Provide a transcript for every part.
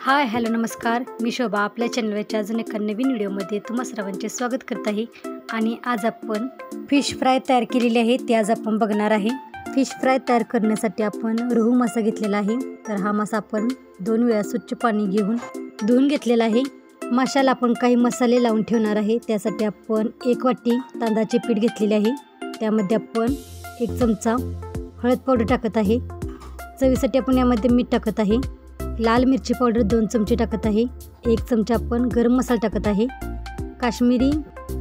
Hi hello नमस्कार, मी शोभा आपल्या चॅनलवरच्या अजून एका नवीन व्हिडिओमध्ये तुम्हा सर्वांचे स्वागत करत आहे। आणि आज आपण फिश फ्राय तयार केलेली आहे ते आज आपण बघणार आहे। फिश फ्राय तयार करण्यासाठी आपण रोहू मासा घेतलेला आहे। तर हा मासा आपण 2 वेळा स्वच्छ पाणी घेऊन धुवून घेतलेला आहे। माशाला आपण काही मसाले लावून ठेवणार आहे। त्यासाठी आपण 1 वाटी तांदळाचे पीठ घेतलेले आहे। त्यामध्ये आपण 1 चमचा हळद पावडर टाकत आहे। चवीसाठी आपण यामध्ये मीठ टाकत आहे। लाल मिरची पावडर 2 चमचे टाकत आहे। 1 चमचा आपण गरम मसाला टाकत आहे। काश्मीरी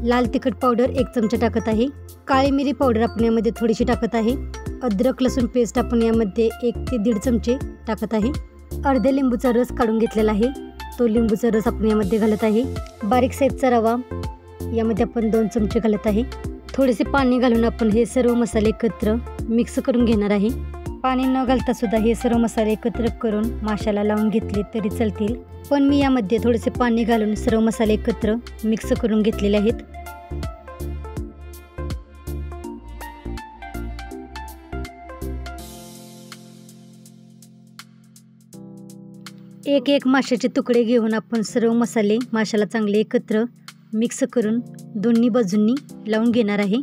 लाल तिखट पावडर 1 चमचा टाकत आहे। काळी मिरी पावडर आपण यामध्ये थोडीशी टाकत आहे। अद्रक लसूण पेस्ट आपण यामध्ये 1 ते 1.5 चमचे टाकत आहे। अर्धे लिंबूचा रस काढून घेतलेला आहे, तो लिंबूचा रस आपण यामध्ये घालत आहे। बारीक साईजचा रवा यामध्ये आपण 2 चमचे घालत आहे। थोडेसे पाणी घालून आपण हे सर्व मसाले एकत्र मिक्स करून घेणार आहे। पाणी न घालता सुद्धा हे सर्व मसाले एकत्र करून माशाला लावून घेतले तरी चालतील, पण मी यामध्ये थोडेसे पाणी घालून सर्व मसाले एकत्र मिक्स करून घेतलेले आहेत। एक माशाचे तुकडे घेऊन आपण सर्व मसाले माशाला चांगले एकत्र मिक्स करून दोन्ही बाजूंनी लावून घेणार आहे।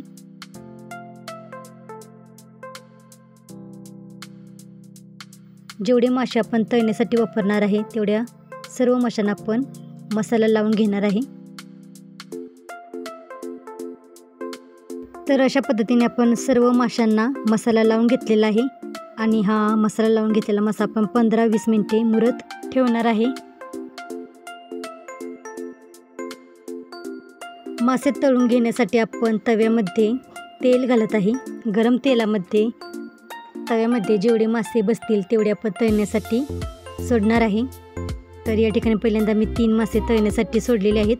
जेवढे मासे आपण तळण्यासाठी वापरणार आहे तेवढ्या सर्व माशांना आपण मसाला लावून घेणार आहे। तर अशा पद्धतीने आपण सर्व माशांना मसाला लावून घेतलेला आहे आणि हा मसाला लावून घेतलेला मासा आपण 15-20 मिनिटे मुरत ठेवणार आहे। मासे तळून घेण्यासाठी आपण तव्यामध्ये तेल घालत आहे। गरम तेलामध्ये तव्यामध्ये जेवढे मासे बसतील तेवढे आपण तळण्यासाठी सोडणार आहे। तर या ठिकाणी पहिल्यांदा मी 3 मासे तळण्यासाठी सोडलेले आहेत।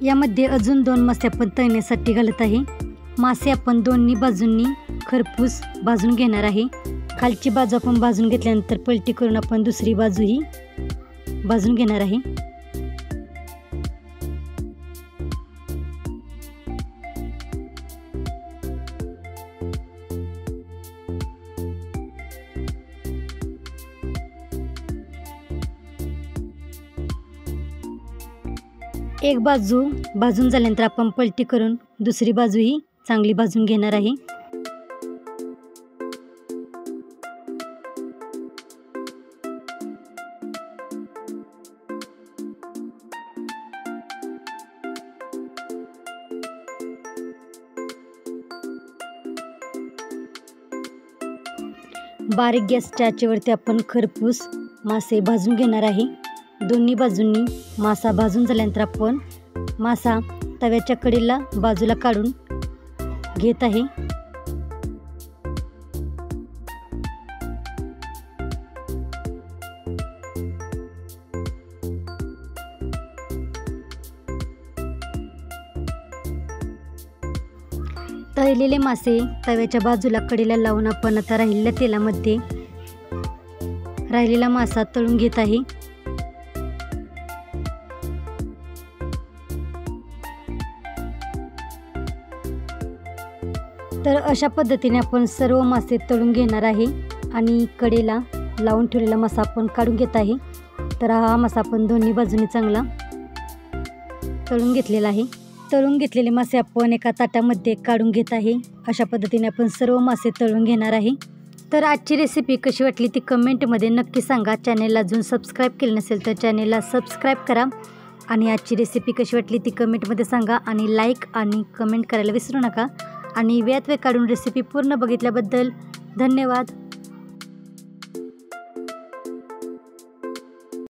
यामध्ये अजून 2 मासे आपण तळण्यासाठी घालत आहे। मासे आपण दोन्ही बाजूंनी खरपूस भाजून घेणार आहे। खालची बाजू आपण भाजून घेतल्यानंतर पलटी करून आपण दुसरी बाजूही भाजून घेणार आहे। एक बाजू भाजून झाल्यानंतर आपण पलटी करून दुसरी बाजूही चांगली भाजून घेणार आहे। बारीक गॅसच्या आचेवरती आपण खरपूस मासे भाजून घेणार आहे। दोन्ही बाजूंनी मासा भाजून झाल्यानंतर आपण मासा तव्याच्या कडेला बाजूला काढून घेत आहे। तळलेले मासे तव्याच्या बाजूला कडेला लावून आपण आता राहिलेल्या तेलामध्ये राहिलेला मासा तळून घेत आहे। तर अशा पद्धतीने आपण सर्व मासे तळून घेणार आहे आणि कडेला लावून ठेवलेला मासा आपण काढून घेत आहे। तर हा मासा आपण दोन्ही बाजूने चांगला तळून घेतलेला आहे। तळून घेतलेले मासे आपण एका ताटामध्ये काढून घेत आहे। अशा पद्धतीने आपण सर्व मासे तळून घेणार आहे। तर आजची रेसिपी कशी वाटली ती कमेंटमध्ये नक्की सांगा। चॅनेलला अजून सबस्क्राईब केलं नसेल तर चॅनेलला सबस्क्राईब करा आणि आजची रेसिपी कशी वाटली ती कमेंटमध्ये सांगा आणि लाईक आणि कमेंट करायला विसरू नका। आणि वेळात वेळ काढून रेसिपी पूर्ण बघितल्याबद्दल धन्यवाद।